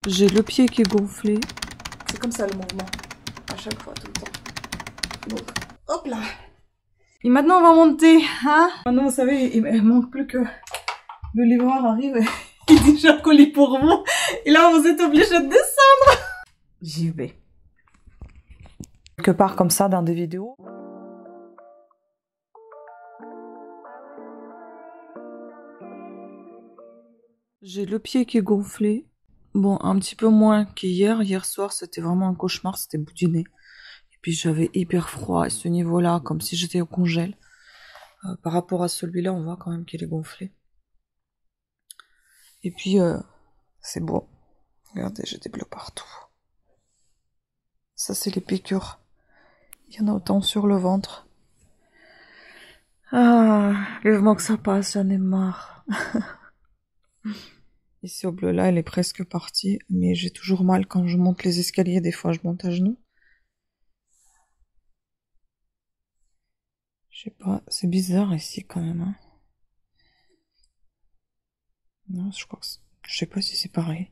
J'ai le pied qui est gonflé. C'est comme ça le mouvement. À chaque fois, tout le temps. Donc, hop là. Et maintenant, on va monter. Hein, maintenant, vous savez, il manque plus que le livreur arrive et il dit j'ai un colis pour vous. Et là, vous êtes obligé de descendre. J'y vais. Quelque part comme ça dans des vidéos. J'ai le pied qui est gonflé. Bon, un petit peu moins qu'hier. Hier soir, c'était vraiment un cauchemar, c'était bout du nez. Et puis j'avais hyper froid à ce niveau-là, comme si j'étais au congèle. Par rapport à celui-là, on voit quand même qu'il est gonflé. Et puis, c'est beau. Regardez, j'ai des bleus partout. Ça, c'est les piqûres. Il y en a autant sur le ventre. Ah, vivement que ça passe, j'en ai marre. Ici au bleu là, elle est presque partie, mais j'ai toujours mal quand je monte les escaliers, des fois je monte à genoux. Je sais pas, c'est bizarre ici quand même. Hein. Non, je crois que je sais pas si c'est pareil.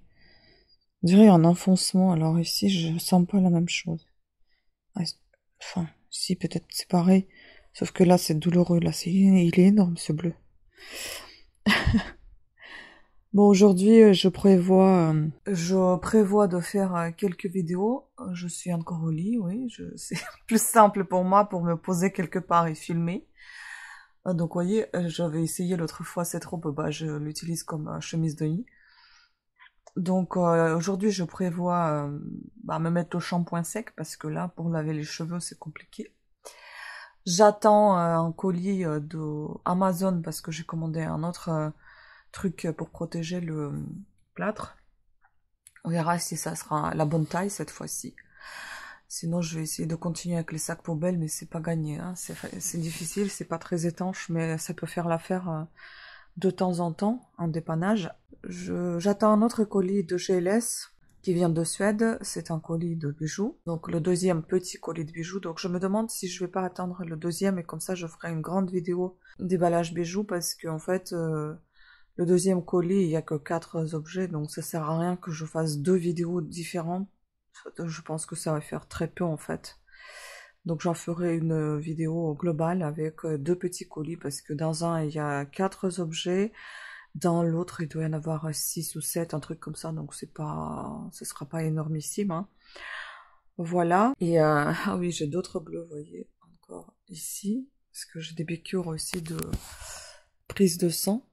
On dirait un enfoncement, alors ici je sens pas la même chose. Enfin, si peut-être c'est pareil, sauf que là c'est douloureux, là il est énorme ce bleu. Bon, aujourd'hui, je prévois de faire quelques vidéos. Je suis encore au lit, oui. C'est plus simple pour moi pour me poser quelque part et filmer. Donc, vous voyez, j'avais essayé l'autre fois cette robe, bah, je l'utilise comme chemise de lit. Donc, aujourd'hui, je prévois me mettre au shampoing sec parce que là, pour laver les cheveux, c'est compliqué. J'attends un colis de Amazon parce que j'ai commandé un autre truc pour protéger le plâtre. On verra si ça sera la bonne taille cette fois-ci. Sinon, je vais essayer de continuer avec les sacs poubelles, mais c'est pas gagné. Hein. C'est difficile, c'est pas très étanche, mais ça peut faire l'affaire de temps en temps, en dépannage. J'attends un autre colis de GLS qui vient de Suède. C'est un colis de bijoux. Donc le deuxième petit colis de bijoux. Donc je me demande si je vais pas attendre le deuxième et comme ça je ferai une grande vidéo déballage bijoux parce qu'en fait... le deuxième colis, il n'y a que 4 objets, donc ça sert à rien que je fasse 2 vidéos différentes. Je pense que ça va faire très peu en fait. Donc j'en ferai une vidéo globale avec 2 petits colis parce que dans un il y a 4 objets, dans l'autre il doit y en avoir 6 ou 7, un truc comme ça, donc ce sera pas énormissime. Hein. Voilà. Et ah oui, j'ai d'autres bleus, vous voyez, encore ici, parce que j'ai des piqûres aussi de prise de sang.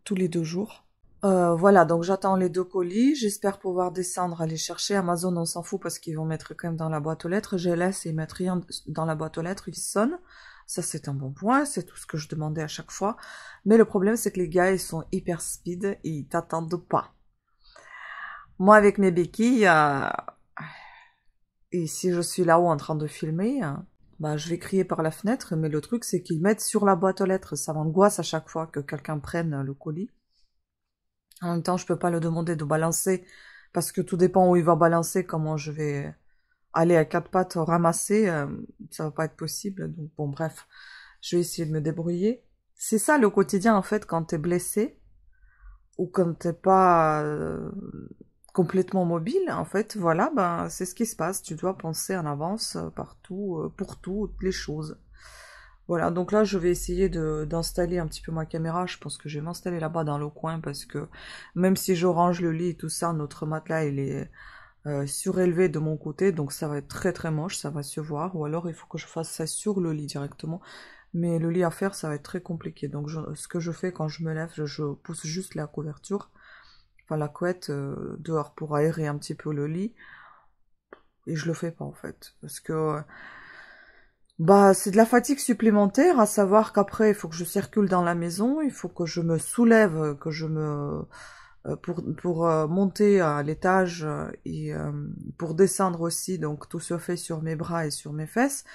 Tous les 2 jours. Voilà, donc j'attends les 2 colis. J'espère pouvoir descendre, aller chercher. Amazon, on s'en fout parce qu'ils vont mettre quand même dans la boîte aux lettres. GLS, ils mettent rien dans la boîte aux lettres, ils sonnent. Ça, c'est un bon point. C'est tout ce que je demandais à chaque fois. Mais le problème, c'est que les gars, ils sont hyper speed et ils t'attendent pas. Moi, avec mes béquilles, et si je suis là-haut en train de filmer... bah, je vais crier par la fenêtre, mais le truc, c'est qu'ils mettent sur la boîte aux lettres. Ça m'angoisse à chaque fois que quelqu'un prenne le colis. En même temps, je peux pas le demander de balancer, parce que tout dépend où il va balancer, comment je vais aller à 4 pattes ramasser, ça va pas être possible. Donc bon, bref, je vais essayer de me débrouiller. C'est ça le quotidien, en fait, quand t'es blessé, ou quand t'es pas... complètement mobile, en fait, voilà, ben c'est ce qui se passe. Tu dois penser en avance partout, pour toutes les choses. Voilà, donc là, je vais essayer d'installer un petit peu ma caméra. Je pense que je vais m'installer là-bas dans le coin parce que même si je range le lit et tout ça, notre matelas, il est surélevé de mon côté, donc ça va être très très moche, ça va se voir. Ou alors, il faut que je fasse ça sur le lit directement. Mais le lit à faire, ça va être très compliqué. Donc, ce que je fais quand je me lève, je pousse juste la couverture. Enfin la couette dehors pour aérer un petit peu le lit et je le fais pas en fait parce que bah c'est de la fatigue supplémentaire, à savoir qu'après il faut que je circule dans la maison, il faut que je me soulève, que je me pour monter à l'étage et pour descendre aussi, donc tout se fait sur mes bras et sur mes fesses.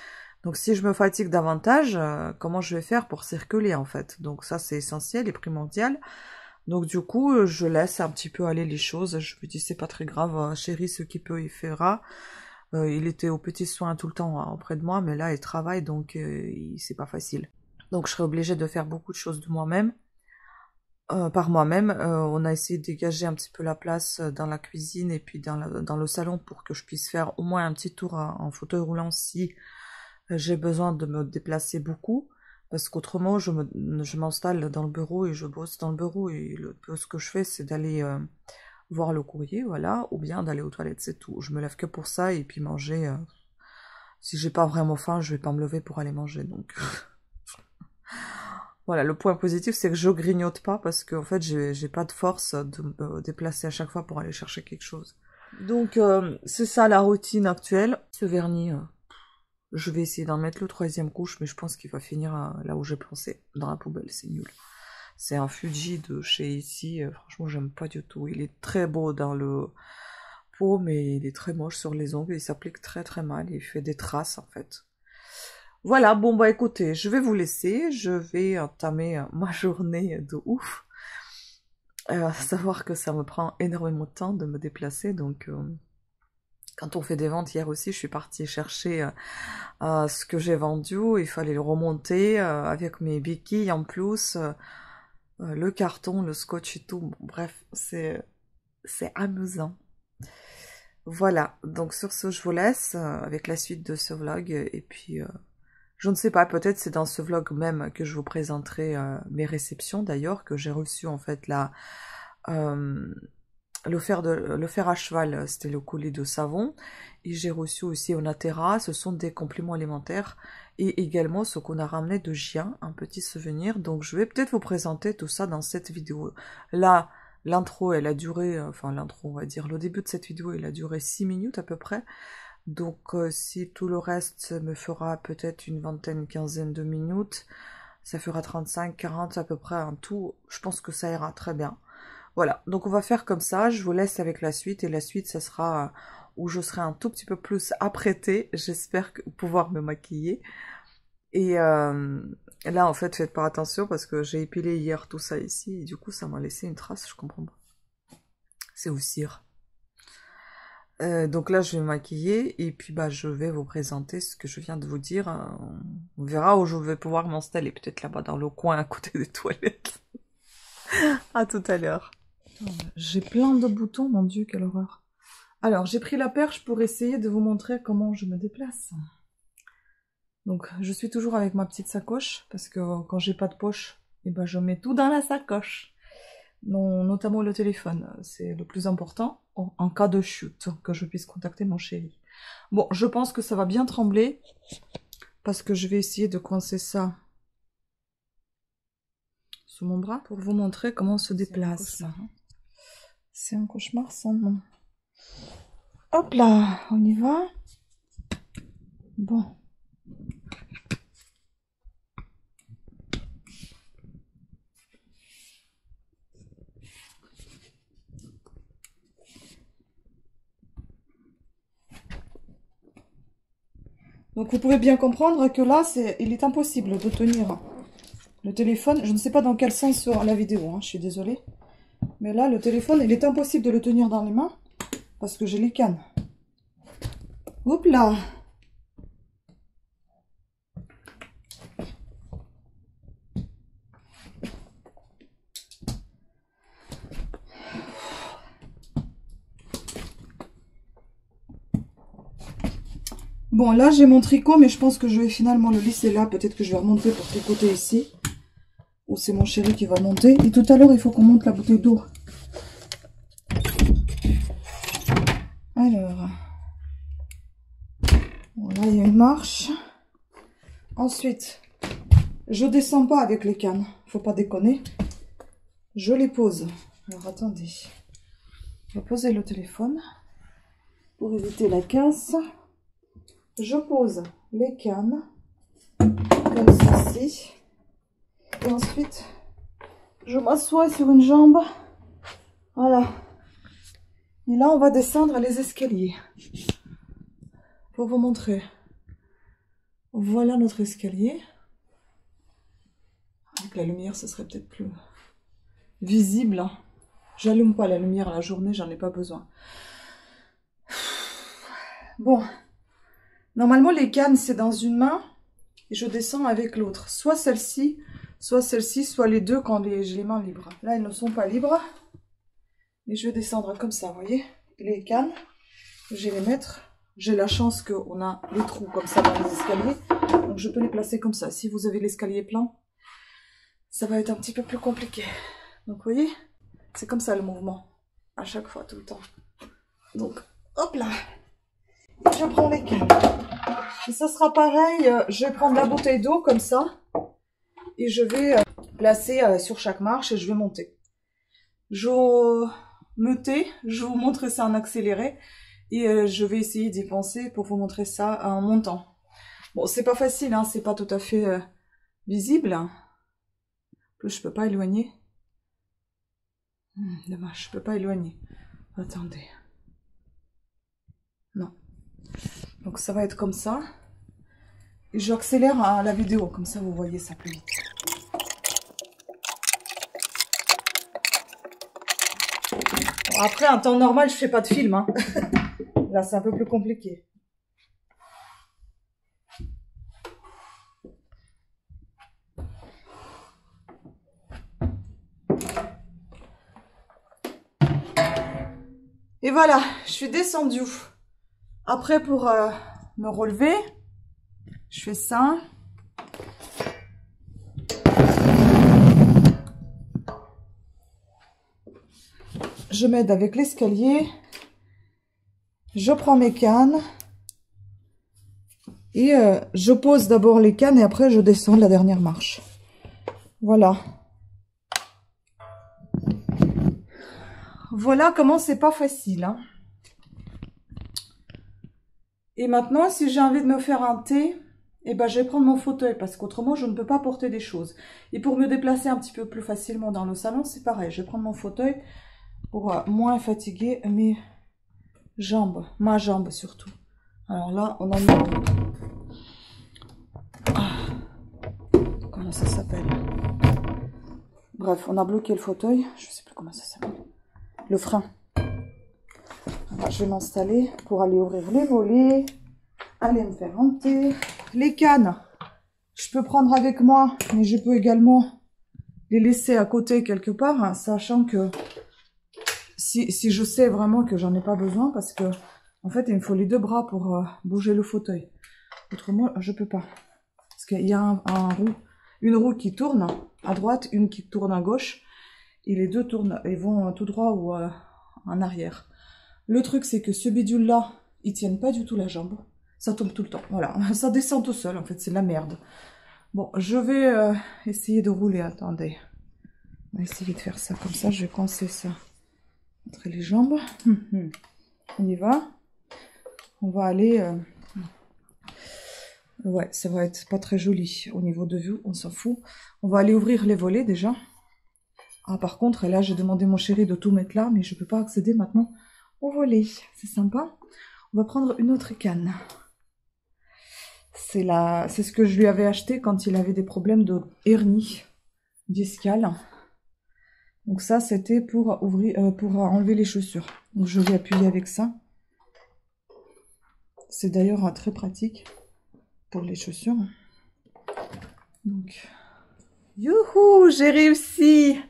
Donc si je me fatigue davantage, comment je vais faire pour circuler en fait? Donc ça c'est essentiel et primordial. Donc du coup, je laisse un petit peu aller les choses. Je me dis, c'est pas très grave, chérie, ce qui peut, il fera. Il était aux petits soins tout le temps auprès de moi, mais là, il travaille, donc c'est pas facile. Donc je serai obligée de faire beaucoup de choses de moi-même. par moi-même. On a essayé de dégager un petit peu la place dans la cuisine et puis dans le salon pour que je puisse faire au moins un petit tour en fauteuil roulant si j'ai besoin de me déplacer beaucoup. Parce qu'autrement, je m'installe dans le bureau et je bosse dans le bureau. Et ce que je fais, c'est d'aller voir le courrier, voilà, ou bien d'aller aux toilettes, c'est tout. Je me lève que pour ça et puis manger. Si j'ai pas vraiment faim, je vais pas me lever pour aller manger. Donc voilà, le point positif, c'est que je grignote pas parce qu'en fait, j'ai pas de force de me déplacer à chaque fois pour aller chercher quelque chose. Donc c'est ça la routine actuelle. Ce vernis, je vais essayer d'en mettre le troisième couche, mais je pense qu'il va finir là où j'ai pensé, dans la poubelle, c'est nul. C'est un Fuji de chez ici, franchement j'aime pas du tout. Il est très beau dans le pot, mais il est très moche sur les ongles, il s'applique très très mal, il fait des traces en fait. Voilà, bon bah écoutez, je vais vous laisser, je vais entamer ma journée de ouf. Savoir que ça me prend énormément de temps de me déplacer, donc quand on fait des ventes, hier aussi je suis partie chercher ce que j'ai vendu, il fallait le remonter avec mes béquilles en plus. Le carton, le scotch et tout, bon, bref, c'est amusant. Voilà, donc sur ce, je vous laisse avec la suite de ce vlog, et puis, je ne sais pas, peut-être c'est dans ce vlog même que je vous présenterai mes réceptions, d'ailleurs, que j'ai reçu en fait là, le fer à cheval, c'était le collier de savon, et j'ai reçu aussi Onatera, ce sont des compléments alimentaires, et également ce qu'on a ramené de Gien, un petit souvenir, donc je vais peut-être vous présenter tout ça dans cette vidéo. Là, l'intro, elle a duré, enfin l'intro, on va dire, le début de cette vidéo, il a duré 6 minutes à peu près, donc si tout le reste me fera peut-être une vingtaine, une quinzaine de minutes, ça fera 35, 40 à peu près en tout, je pense que ça ira très bien. Voilà, donc on va faire comme ça, je vous laisse avec la suite, et la suite, ça sera où je serai un tout petit peu plus apprêtée, j'espère pouvoir me maquiller. Et là, en fait, faites pas attention, parce que j'ai épilé hier tout ça ici, et du coup, ça m'a laissé une trace, je comprends pas. C'est au cire. Donc là, je vais me maquiller, et puis bah, je vais vous présenter ce que je viens de vous dire. On verra où je vais pouvoir m'installer, peut-être là-bas dans le coin, à côté des toilettes. À tout à l'heure. J'ai plein de boutons, mon Dieu, quelle horreur. Alors, j'ai pris la perche pour essayer de vous montrer comment je me déplace. Donc, je suis toujours avec ma petite sacoche, parce que quand j'ai pas de poche, eh ben, je mets tout dans la sacoche. Non, notamment le téléphone, c'est le plus important, en cas de chute, que je puisse contacter mon chéri. Bon, je pense que ça va bien trembler, parce que je vais essayer de coincer ça sous mon bras pour vous montrer comment on se déplace. C'est un cauchemar sans nom. Hop là, on y va. Bon. Donc vous pouvez bien comprendre que là, il est impossible de tenir le téléphone. Je ne sais pas dans quel sens sera la vidéo, hein, je suis désolée. Mais là, le téléphone, il est impossible de le tenir dans les mains parce que j'ai les cannes. Hop là. Bon, là, j'ai mon tricot, mais je pense que je vais finalement le laisser là. Peut-être que je vais remonter pour tricoter ici. Ou c'est mon chéri qui va monter. Et tout à l'heure, il faut qu'on monte la bouteille d'eau. Alors. Bon, là, il y a une marche. Ensuite, je descends pas avec les cannes. Faut pas déconner. Je les pose. Alors, attendez. Je vais poser le téléphone pour éviter la casse. Je pose les cannes comme ceci. Et ensuite, je m'assois sur une jambe. Voilà. Et là, on va descendre les escaliers. Pour vous montrer. Voilà notre escalier. Avec la lumière, ce serait peut-être plus visible. J'allume pas la lumière la journée, j'en ai pas besoin. Bon. Normalement, les cannes, c'est dans une main. Et je descends avec l'autre. Soit celle-ci, Soit celle-ci, soit les deux quand j'ai les mains libres. Là, elles ne sont pas libres. Mais je vais descendre comme ça, vous voyez. Les cannes, je vais les mettre. J'ai la chance qu'on a les trous comme ça dans les escaliers. Donc je peux les placer comme ça. Si vous avez l'escalier plein, ça va être un petit peu plus compliqué. Donc vous voyez, c'est comme ça le mouvement. À chaque fois, tout le temps. Donc, hop là. Je prends les cannes. Et ça sera pareil. Je vais prendre la bouteille d'eau comme ça. Et je vais placer sur chaque marche et je vais monter. Je vous montrer ça en accéléré. Et je vais essayer d'y penser pour vous montrer ça en montant. Bon, c'est pas facile, hein, c'est pas tout à fait visible. En plus, je peux pas éloigner. Dommage, je peux pas éloigner. Attendez. Non. Donc ça va être comme ça. Et j'accélère la vidéo, comme ça vous voyez ça plus vite. Bon, après, en temps normal, je fais pas de film. Hein. Là, c'est un peu plus compliqué. Et voilà, je suis descendue. Après, pour me relever, je fais ça. Je m'aide avec l'escalier. Je prends mes cannes. Et je pose d'abord les cannes et après je descends la dernière marche. Voilà. Voilà comment c'est pas facile. Hein. Et maintenant, si j'ai envie de me faire un thé, eh ben, je vais prendre mon fauteuil parce qu'autrement, je ne peux pas porter des choses. Et pour me déplacer un petit peu plus facilement dans le salon, c'est pareil. Je vais prendre mon fauteuil pour moins fatiguer mes jambes. Ma jambe surtout. Alors là, on a mis... Comment ça s'appelle? Bref, on a bloqué le fauteuil. Je sais plus comment ça s'appelle. Le frein. Alors, je vais m'installer pour aller ouvrir les volets. Aller me faire un thé. Les cannes, je peux prendre avec moi, mais je peux également les laisser à côté quelque part, hein, sachant que si je sais vraiment que j'en ai pas besoin, parce que en fait, il me faut les deux bras pour bouger le fauteuil. Autrement, je peux pas. Parce qu'il y a une roue qui tourne à droite, une qui tourne à gauche, et les deux tournent et vont tout droit ou en arrière. Le truc, c'est que ce bidule-là, ils tiennent pas du tout la jambe. Ça tombe tout le temps. Voilà, ça descend tout seul, en fait, c'est de la merde. Bon, je vais essayer de rouler. Attendez. On va essayer de faire ça comme ça. Je vais coincer ça entre les jambes. On y va. On va aller... Ouais, ça va être pas très joli au niveau de vue, on s'en fout. On va aller ouvrir les volets déjà. Ah, par contre, là, j'ai demandé à mon chéri de tout mettre là, mais je peux pas accéder maintenant au volet. C'est sympa. On va prendre une autre canne. C'est ce que je lui avais acheté quand il avait des problèmes de hernie discale. Donc ça, c'était pour enlever les chaussures. Donc je vais appuyer avec ça. C'est d'ailleurs très pratique pour les chaussures. Donc, youhou, j'ai réussi.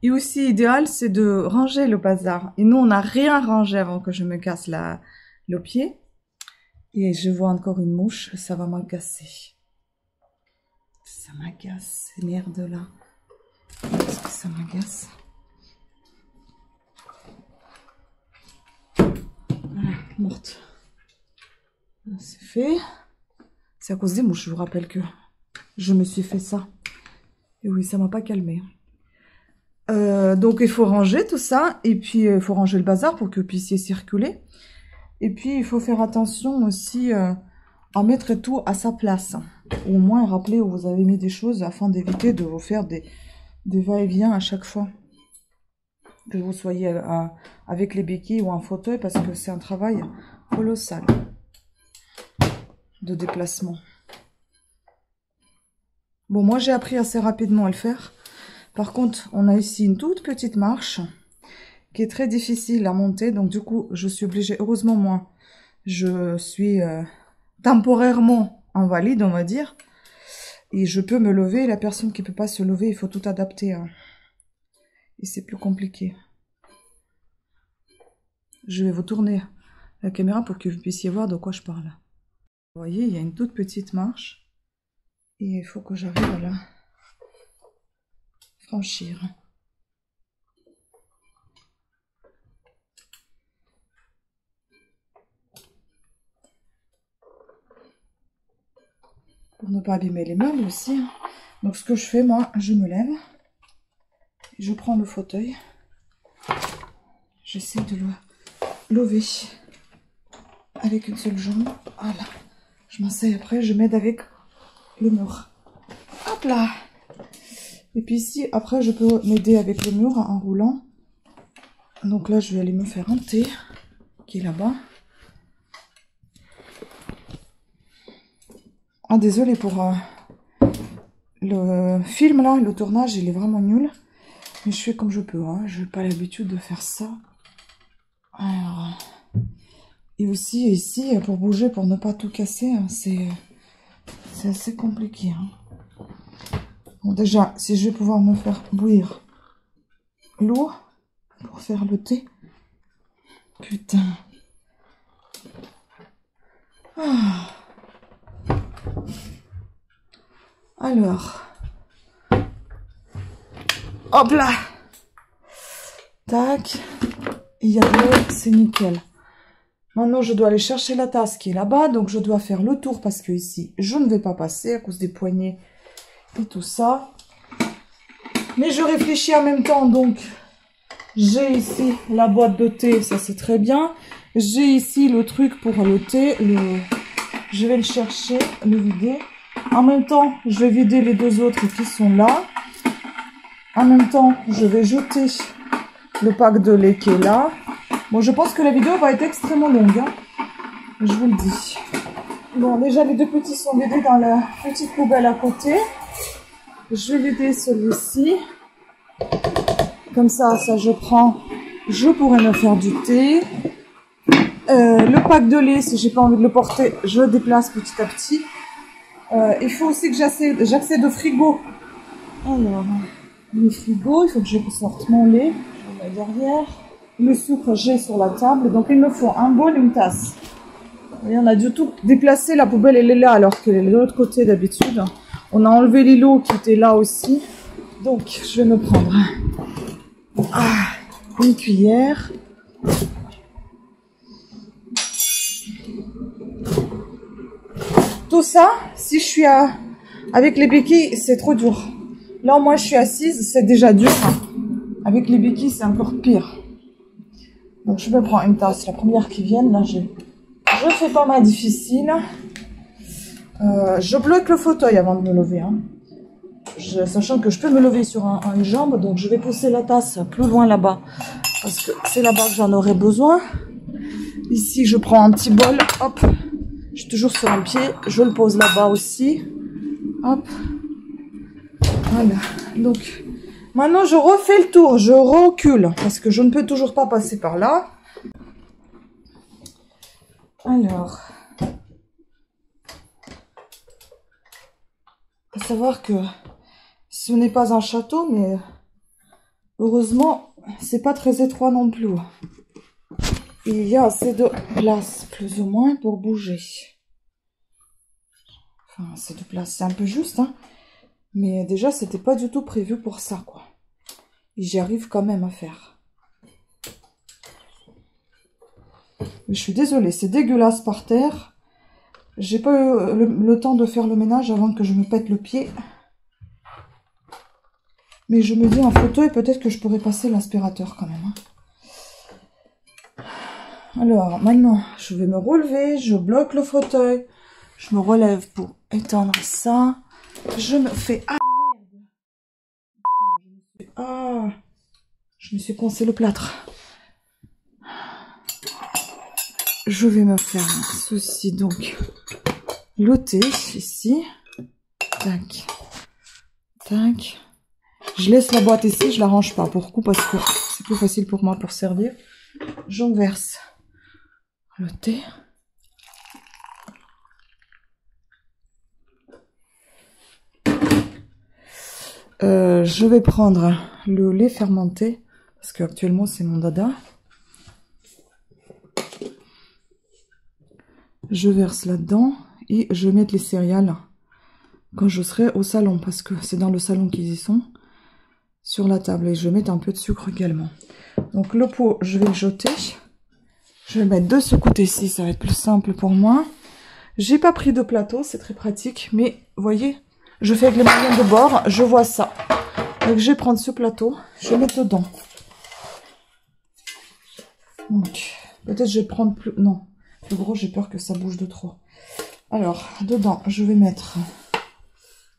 Et aussi, idéal, c'est de ranger le bazar. Et nous, on n'a rien rangé avant que je me casse le pied. Et je vois encore une mouche, ça va m'agacer. Ça m'agace, ces merdes-là. Est-ce que ça m'agace? Voilà, morte. C'est fait. C'est à cause des mouches, je vous rappelle que je me suis fait ça. Et oui, ça m'a pas calmé. Donc il faut ranger tout ça, et puis il faut ranger le bazar pour que vous puissiez circuler. Et puis il faut faire attention aussi à mettre tout à sa place. Ou au moins rappeler où vous avez mis des choses afin d'éviter de vous faire des va-et-vient à chaque fois. Que vous soyez avec les béquilles ou un fauteuil, parce que c'est un travail colossal de déplacement. Bon, moi j'ai appris assez rapidement à le faire. Par contre, on a ici une toute petite marche qui est très difficile à monter. Donc du coup, je suis obligée, heureusement moi, je suis temporairement invalide, on va dire. Et je peux me lever. La personne qui peut pas se lever, il faut tout adapter. Hein. Et c'est plus compliqué. Je vais vous tourner la caméra pour que vous puissiez voir de quoi je parle. Vous voyez, il y a une toute petite marche. Et il faut que j'arrive à la franchir. Pour ne pas abîmer les meubles aussi. Hein. Donc ce que je fais, moi, je me lève. Je prends le fauteuil. J'essaie de le lever avec une seule jambe. Voilà. Je m'asseye après, je m'aide avec le mur. Hop là. Et puis ici, après, je peux m'aider avec le mur en roulant. Donc là, je vais aller me faire un thé qui est là-bas. Ah, désolé pour le film là, le tournage, il est vraiment nul. Mais je fais comme je peux, hein. Je n'ai pas l'habitude de faire ça. Alors, et aussi ici, pour bouger, pour ne pas tout casser, hein, c'est assez compliqué. Hein. Bon, déjà, si je vais pouvoir me faire bouillir l'eau pour faire le thé. Putain. Ah. Alors. Hop là. Tac. Il y a l'eau, c'est nickel. Maintenant, je dois aller chercher la tasse qui est là-bas. Donc, je dois faire le tour parce que ici, je ne vais pas passer à cause des poignées et tout ça. Mais je réfléchis en même temps. Donc, j'ai ici la boîte de thé. Ça, c'est très bien. J'ai ici le truc pour le thé. Je vais le chercher, le vider. En même temps, je vais vider les deux autres qui sont là. En même temps, je vais jeter le pack de lait qui est là. Bon, je pense que la vidéo va être extrêmement longue. Hein. Je vous le dis. Bon, déjà, les deux petits sont vidés dans la petite poubelle à côté. Je vais vider celui-ci. Comme ça, je prends. Je pourrais me faire du thé. Le pack de lait, si j'ai pas envie de le porter, je le déplace petit à petit. Il faut aussi que j'accède au frigo. Alors, le frigo, il faut que je sorte mon lait. Je le mets derrière. Le sucre, j'ai sur la table. Donc, il me faut un bol, une tasse. Vous voyez, on a du tout déplacé. La poubelle, elle est là, alors qu'elle est de l'autre côté d'habitude. On a enlevé les lots qui étaient là aussi. Donc, je vais me prendre une cuillère. Tout ça, si je suis avec les béquilles, c'est trop dur. Là, moi, je suis assise, c'est déjà dur. Avec les béquilles, c'est encore pire. Donc, je me prends une tasse, la première qui vient. Là, je fais pas mal difficile. Je bloque le fauteuil avant de me lever. Hein. Sachant que je peux me lever sur une jambe, donc je vais pousser la tasse plus loin là-bas. Parce que c'est là-bas que j'en aurai besoin. Ici, je prends un petit bol. Hop. Je suis toujours sur un pied. Je le pose là-bas aussi. Hop. Voilà. Donc, maintenant, je refais le tour. Je recule. Parce que je ne peux toujours pas passer par là. Alors. À savoir que ce n'est pas un château, mais heureusement, c'est pas très étroit non plus. Il y a assez de place, plus ou moins, pour bouger. Enfin, assez de place, c'est un peu juste, hein. Mais déjà, c'était pas du tout prévu pour ça, quoi. Et j'y arrive quand même à faire. Mais je suis désolée, c'est dégueulasse par terre. J'ai pas eu le temps de faire le ménage avant que je me pète le pied. Mais je me dis, en fauteuil, peut-être que je pourrais passer l'aspirateur quand même, hein. Alors, maintenant, je vais me relever, je bloque le fauteuil, je me relève pour étendre ça, je me fais... Ah, merde. Ah, je me suis coincé le plâtre. Je vais me faire ceci, donc, le thé, ici, tac, tac. Je laisse la boîte ici, je la range pas, pourquoi? Parce que c'est plus facile pour moi pour servir. J'en verse le thé. Je vais prendre le lait fermenté, parce qu'actuellement c'est mon dada. Je verse là-dedans et je vais mettre les céréales quand je serai au salon, parce que c'est dans le salon qu'ils y sont, sur la table. Et je vais mettre un peu de sucre également. Donc le pot, je vais le jeter. Je vais le mettre de ce côté-ci, ça va être plus simple pour moi. J'ai pas pris de plateau, c'est très pratique, mais vous voyez, je fais avec les moyens de bord, je vois ça. Donc je vais prendre ce plateau, je vais mettre dedans. Donc, peut-être je vais prendre plus... Non, plus gros, j'ai peur que ça bouge de trop. Alors, dedans, je vais mettre...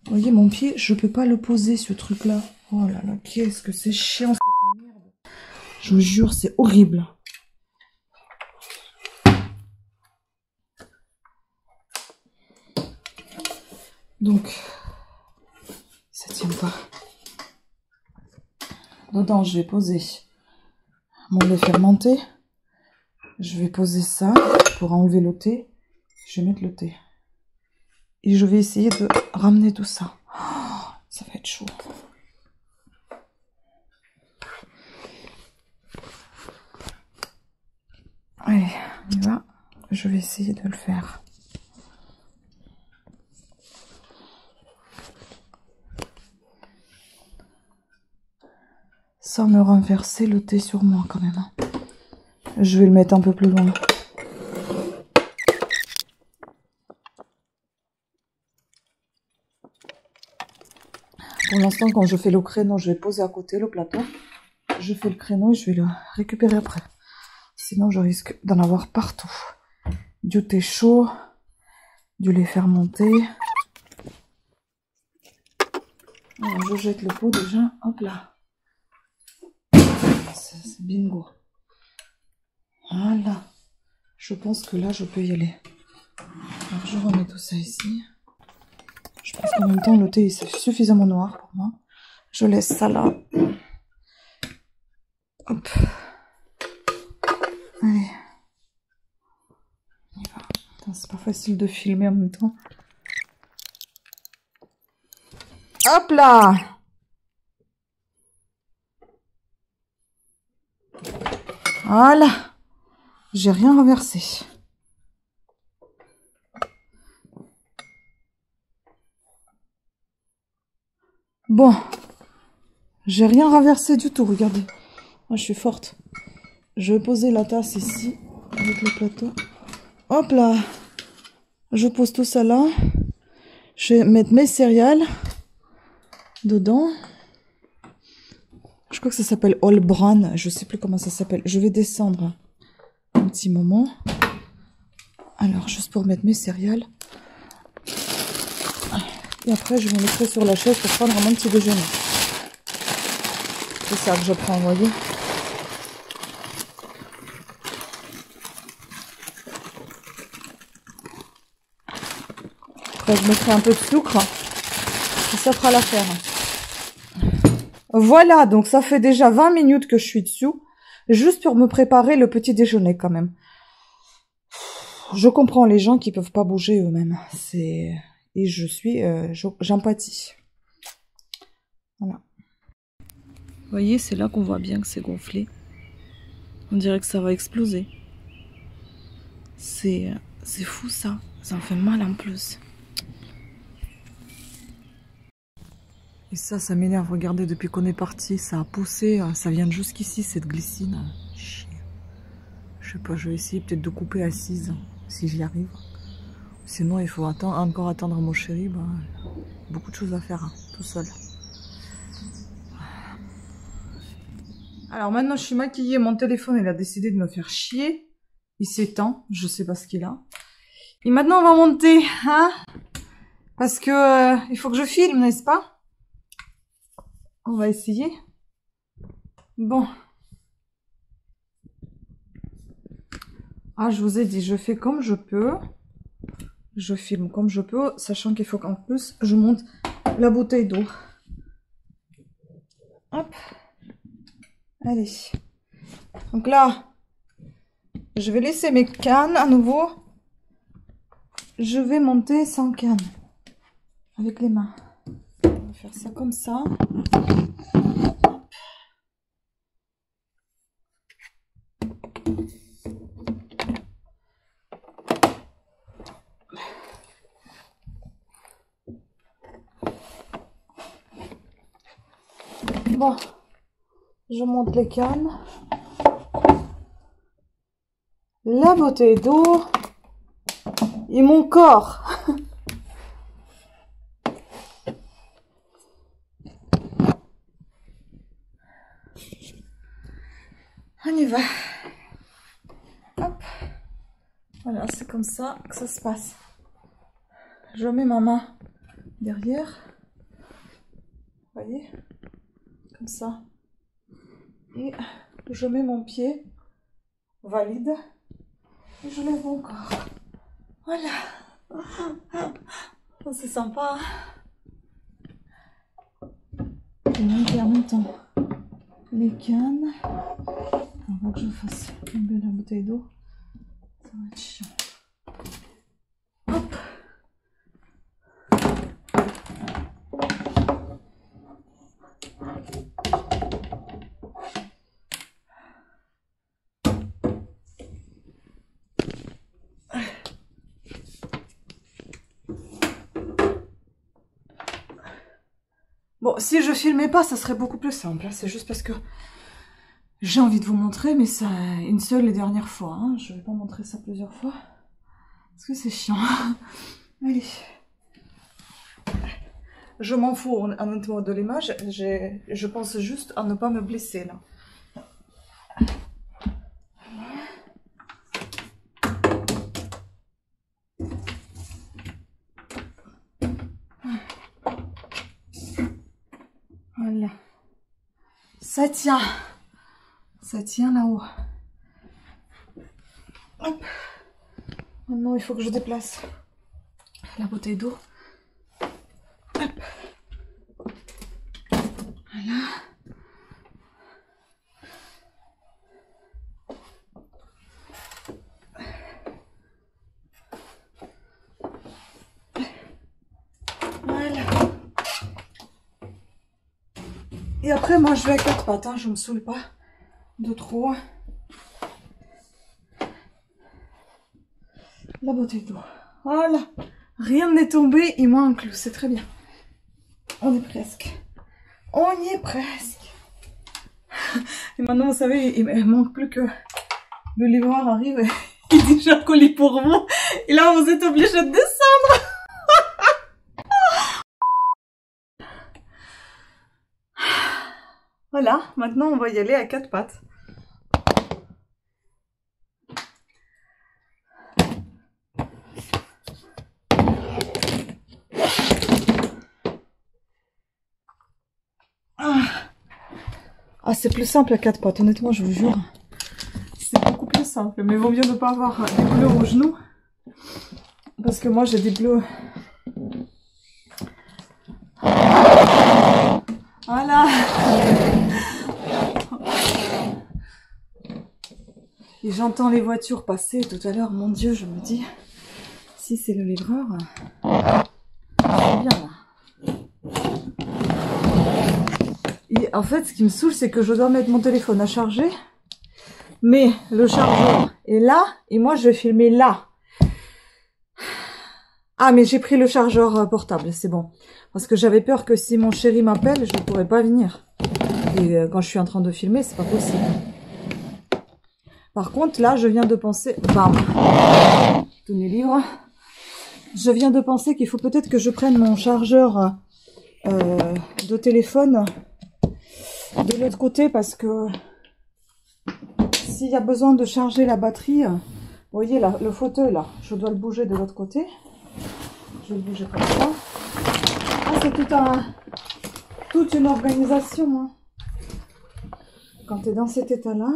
Vous voyez, mon pied, je peux pas le poser, ce truc-là. Oh là là, qu'est-ce que c'est chiant, cette merde. Je vous jure, c'est horrible. Donc, ça tient pas. Dedans, je vais poser mon lait fermenté. Je vais poser ça pour enlever le thé. Je vais mettre le thé. Et je vais essayer de ramener tout ça. Oh, ça va être chaud. Allez, on y va. Je vais essayer de le faire. Sans me renverser le thé sur moi quand même. Je vais le mettre un peu plus loin. Pour l'instant, quand je fais le créneau, je vais poser à côté le plateau. Je fais le créneau et je vais le récupérer après. Sinon, je risque d'en avoir partout. Du thé chaud, du lait fermenté. Alors, je jette le pot déjà. Hop là. C'est bingo. Voilà. Je pense que là, je peux y aller. Alors, je remets tout ça ici. Je pense qu'en même temps, le thé est suffisamment noir pour moi. Je laisse ça là. Hop. Allez. C'est pas facile de filmer en même temps. Hop là! Voilà. J'ai rien renversé. Bon. J'ai rien renversé du tout, regardez. Moi, je suis forte. Je vais poser la tasse ici, avec le plateau. Hop là. Je pose tout ça là. Je vais mettre mes céréales dedans. Je crois que ça s'appelle All Bran. Je sais plus comment ça s'appelle. Je vais descendre un petit moment. Alors, juste pour mettre mes céréales. Et après, je me mettrai sur la chaise pour prendre mon petit déjeuner. C'est ça que je prends, vous voyez. Après, je mettrai un peu de sucre. Et ça fera l'affaire. Voilà, donc ça fait déjà 20 minutes que je suis dessous. Juste pour me préparer le petit déjeuner quand même. Je comprends les gens qui peuvent pas bouger eux-mêmes. Et j'empathie. Voilà. Vous voyez, c'est là qu'on voit bien que c'est gonflé. On dirait que ça va exploser. C'est fou ça. Ça en fait mal en plus. Et ça m'énerve. Regardez, depuis qu'on est parti, ça a poussé. Ça vient de jusqu'ici, cette glycine. Chier. Je sais pas, je vais essayer peut-être de couper assise, si j'y arrive. Sinon, il faut encore attendre mon chéri. Bah, beaucoup de choses à faire, hein, tout seul. Alors maintenant, je suis maquillée. Mon téléphone, il a décidé de me faire chier. Il s'éteint. Je sais pas ce qu'il a. Et maintenant, on va monter, hein, parce que il faut que je filme, n'est-ce pas? On va essayer. Bon. Ah, je vous ai dit, je fais comme je peux. Je filme comme je peux, sachant qu'il faut qu'en plus, je monte la bouteille d'eau. Hop. Allez. Donc là, je vais laisser mes cannes à nouveau. Je vais monter sans canne. Avec les mains. On va faire faire ça comme ça. Bon, je monte les cannes. La bouteille d'eau et mon corps. On y va. Hop. Voilà, c'est comme ça que ça se passe. Je mets ma main derrière. Vous voyez? Comme ça. Et je mets mon pied valide. Et je lève mon corps. Voilà. C'est sympa. Et monter en même temps les cannes. Avant que je fasse tomber la bouteille d'eau. Ça va être chiant. Hop. Bon, si je filmais pas, ça serait beaucoup plus simple. C'est juste parce que j'ai envie de vous montrer, mais c'est une seule et dernière fois. Hein. Je vais pas montrer ça plusieurs fois. Parce que c'est chiant. Allez. Je m'en fous honnêtement de l'image. Je pense juste à ne pas me blesser là. Voilà. Ça tient. Ça tient là-haut. Hop. Maintenant, il faut que je déplace la bouteille d'eau. Hop. Voilà. Voilà. Et après, moi, je vais à quatre pattes. Hein. Je me saoule pas de trop. La bouteille d'eau. Voilà. Rien n'est tombé, il manque, c'est très bien. On est presque. On y est presque. Et maintenant, vous savez, il manque plus que le livreur arrive et il dit j'ai un colis pour vous. Et là, vous êtes obligé de descendre. Voilà, maintenant on va y aller à quatre pattes. Ah, c'est plus simple à quatre pattes, honnêtement, je vous jure. C'est beaucoup plus simple, mais vaut mieux ne pas avoir des bleus aux genoux. Parce que moi, j'ai des bleus. Voilà. Et j'entends les voitures passer tout à l'heure. Mon Dieu, je me dis, si c'est le livreur, c'est bien là. Et en fait, ce qui me saoule, c'est que je dois mettre mon téléphone à charger. Mais le chargeur est là. Et moi, je vais filmer là. Ah, mais j'ai pris le chargeur portable, c'est bon. Parce que j'avais peur que si mon chéri m'appelle, je ne pourrais pas venir. Et quand je suis en train de filmer, c'est pas possible. Par contre, là, je viens de penser... Bam. Tenez livre. Je viens de penser qu'il faut peut-être que je prenne mon chargeur de téléphone de l'autre côté, parce que s'il y a besoin de charger la batterie, vous voyez là, le fauteuil là, je dois le bouger de l'autre côté. Je vais le bouger comme ça. Ah, c'est toute une organisation. Hein. Quand tu es dans cet état-là.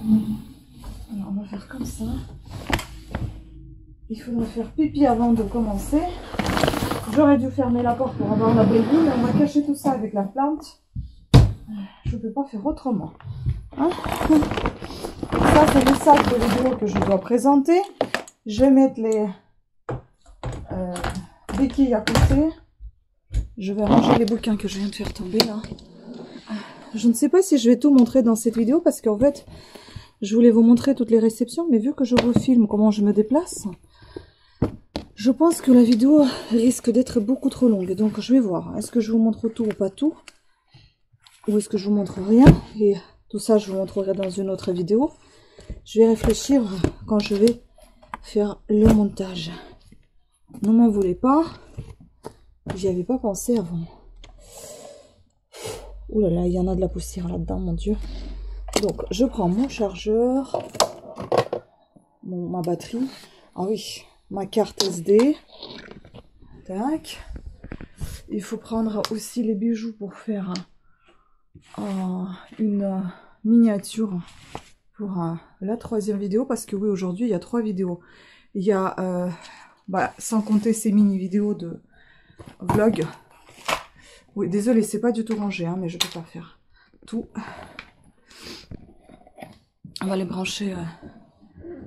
Alors, on va faire comme ça. Il faudrait faire pipi avant de commencer. J'aurais dû fermer la porte pour avoir la belle vue, mais on va cacher tout ça avec la plante. Je ne peux pas faire autrement. Hein, ça, c'est le sac de vidéo que je dois présenter. Je vais mettre les béquilles à côté. Je vais ranger les bouquins que je viens de faire tomber là. Je ne sais pas si je vais tout montrer dans cette vidéo parce qu'en fait, je voulais vous montrer toutes les réceptions, mais vu que je vous filme comment je me déplace, je pense que la vidéo risque d'être beaucoup trop longue. Donc je vais voir, est-ce que je vous montre tout ou pas tout? Ou est-ce que je vous montre rien? Et tout ça, je vous montrerai dans une autre vidéo. Je vais réfléchir quand je vais faire le montage. Ne m'en voulez pas, j'y avais pas pensé avant. Ouh là là, il y en a de la poussière là-dedans, mon Dieu. Donc, je prends mon chargeur, ma batterie. Ah oui, ma carte SD. Tac. Il faut prendre aussi les bijoux pour faire une miniature pour la 3e vidéo. Parce que oui, aujourd'hui, il y a 3 vidéos. Il y a, sans compter ces mini-vidéos de vlog. Oui, désolé, c'est pas du tout rangé, hein, mais je peux pas faire tout. On va aller brancher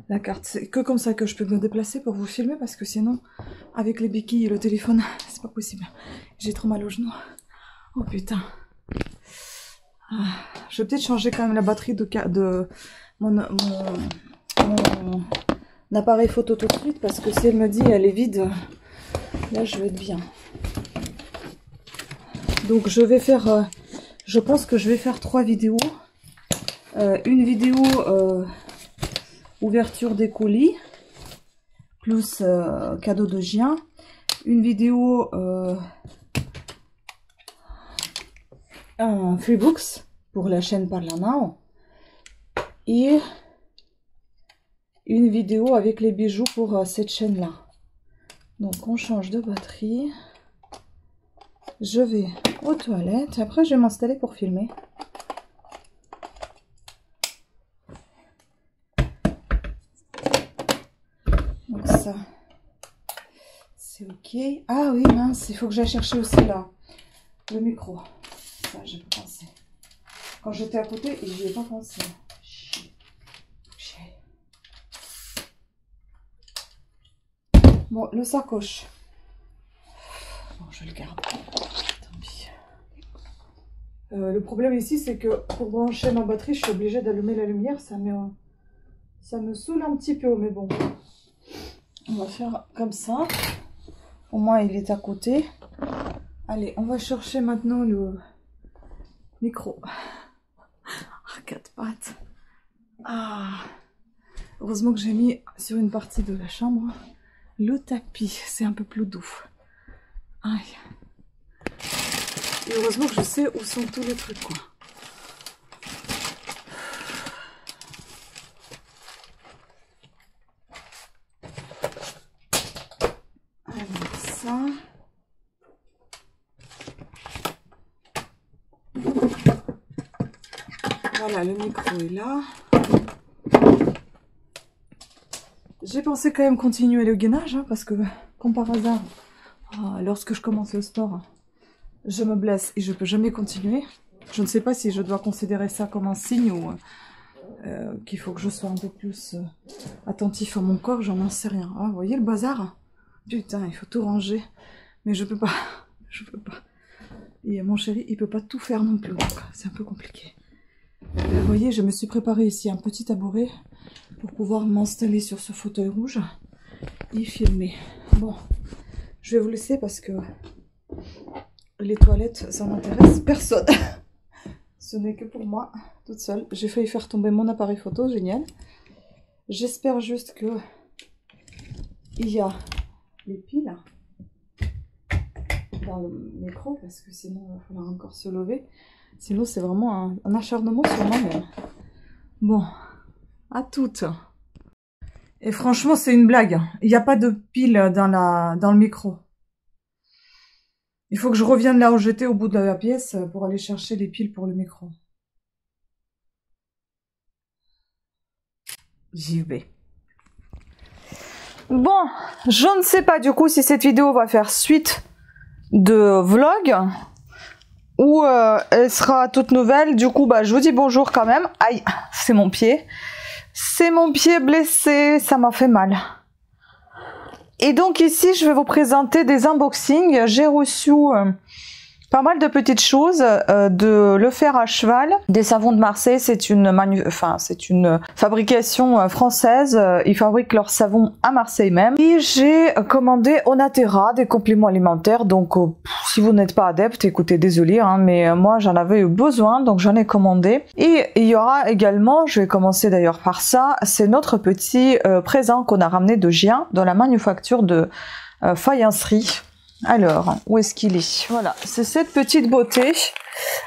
la carte. C'est que comme ça que je peux me déplacer pour vous filmer, parce que sinon, avec les béquilles et le téléphone, c'est pas possible. J'ai trop mal aux genoux. Oh putain. Je vais peut-être changer quand même la batterie de mon appareil photo tout de suite, parce que si elle me dit elle est vide, là je vais être bien. Donc je vais faire, je pense que je vais faire 3 vidéos. Une vidéo ouverture des colis, plus cadeau de Gien. Une vidéo Freebooks pour la chaîne Parlanao. Et une vidéo avec les bijoux pour cette chaîne-là. Donc on change de batterie. Je vais aux toilettes. Après, je vais m'installer pour filmer. Donc ça, c'est ok. Ah oui, mince, il faut que j'aille chercher aussi là le micro. Ça, j'ai pas pensé. Quand j'étais à côté, j'y ai pas pensé. Bon, le sacoche. Bon, je le garde. Le problème ici, c'est que pour brancher ma batterie, je suis obligée d'allumer la lumière. Ça me saoule un petit peu, mais bon. On va faire comme ça. Au moins, il est à côté. Allez, on va chercher maintenant le micro. Ah, 4 pattes. Ah. Heureusement que j'ai mis sur une partie de la chambre le tapis. C'est un peu plus doux. Aïe. Et heureusement que je sais où sont tous les trucs, quoi. Alors ça. Voilà, le micro est là. J'ai pensé quand même continuer le gainage, hein, parce que, comme par hasard, lorsque je commence le sport, je me blesse et je peux jamais continuer. Je ne sais pas si je dois considérer ça comme un signe ou qu'il faut que je sois un peu plus attentif à mon corps, j'en sais rien. Ah, vous voyez le bazar? Putain, il faut tout ranger. Mais je peux pas. Je peux pas. Et mon chéri, il peut pas tout faire non plus. C'est un peu compliqué. Vous voyez, je me suis préparé ici un petit tabouret pour pouvoir m'installer sur ce fauteuil rouge et filmer. Bon, je vais vous laisser parce que les toilettes, ça n'intéresse personne. Ce n'est que pour moi, toute seule. J'ai failli faire tomber mon appareil photo, génial. J'espère juste que il y a les piles dans le micro, parce que sinon il va falloir encore se lever. Sinon c'est vraiment un acharnement sur moi-même. Bon, à toutes. Et franchement c'est une blague. Il n'y a pas de pile dans le micro. Il faut que je revienne là où j'étais au bout de la pièce pour aller chercher les piles pour le micro. J'y vais. Bon, je ne sais pas du coup si cette vidéo va faire suite de vlog ou elle sera toute nouvelle. Du coup, bah, je vous dis bonjour quand même. Aïe, c'est mon pied. C'est mon pied blessé, ça m'a fait mal. Et donc ici, je vais vous présenter des unboxings. J'ai reçu pas mal de petites choses, de Le Fer à Cheval, des savons de Marseille. C'est une fabrication française. Ils fabriquent leurs savons à Marseille même. Et j'ai commandé Onaterra, des compléments alimentaires. Donc si vous n'êtes pas adepte, écoutez, désolé, hein, mais moi j'en avais eu besoin, donc j'en ai commandé. Et il y aura également, je vais commencer d'ailleurs par ça, c'est notre petit présent qu'on a ramené de Gien dans la manufacture de faïencerie. Alors, où est-ce qu'il est? Voilà, c'est cette petite beauté.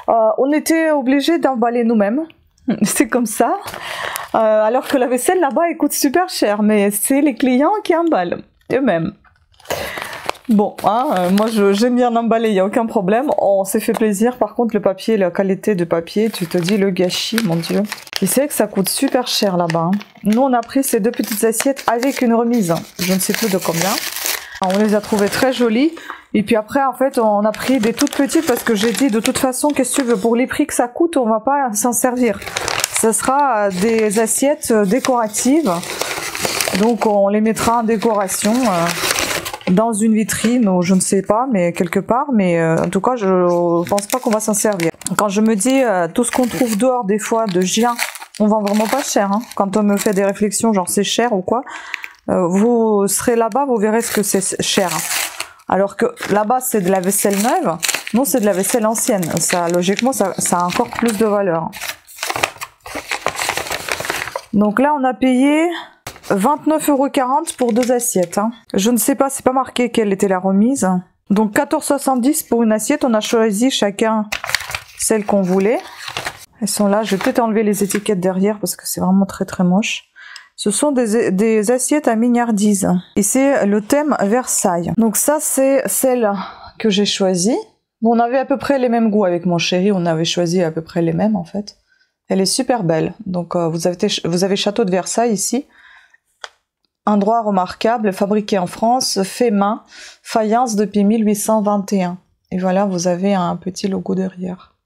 On était obligé d'emballer nous-mêmes. C'est comme ça. Alors que la vaisselle là-bas, elle coûte super cher. Mais c'est les clients qui emballent eux-mêmes. Bon, hein, moi j'aime bien emballer, il n'y a aucun problème. On s'est fait plaisir. Par contre, le papier, la qualité de papier, tu te dis le gâchis, mon Dieu. Et c'est vrai que ça coûte super cher là-bas. Hein. Nous, on a pris ces 2 petites assiettes avec une remise. Je ne sais plus de combien. On les a trouvées très jolies. Et puis après, en fait, on a pris des toutes petites parce que j'ai dit, de toute façon, qu'est-ce que tu veux, pour les prix que ça coûte, on va pas s'en servir. Ce sera des assiettes décoratives. Donc, on les mettra en décoration dans une vitrine ou je ne sais pas, mais quelque part. Mais en tout cas, je pense pas qu'on va s'en servir. Quand je me dis, tout ce qu'on trouve dehors, des fois, de Gien, on vend vraiment pas cher. Hein. Quand on me fait des réflexions, genre c'est cher ou quoi. Vous serez là-bas, vous verrez ce que c'est cher. Alors que là-bas, c'est de la vaisselle neuve. Non, c'est de la vaisselle ancienne. Ça, logiquement, ça a encore plus de valeur. Donc là, on a payé 29,40 € pour 2 assiettes. Hein. Je ne sais pas, c'est pas marqué quelle était la remise. Donc 14,70 € pour une assiette. On a choisi chacun celle qu'on voulait. Elles sont là. Je vais peut-être enlever les étiquettes derrière parce que c'est vraiment très très moche. Ce sont des assiettes à mignardise. Et c'est le thème Versailles. Donc ça, c'est celle que j'ai choisie. Bon, on avait à peu près les mêmes goûts avec mon chéri. On avait choisi à peu près les mêmes, en fait. Elle est super belle. Donc, vous avez Château de Versailles ici. Endroit remarquable, fabriqué en France, fait main, faïence depuis 1821. Et voilà, vous avez un petit logo derrière.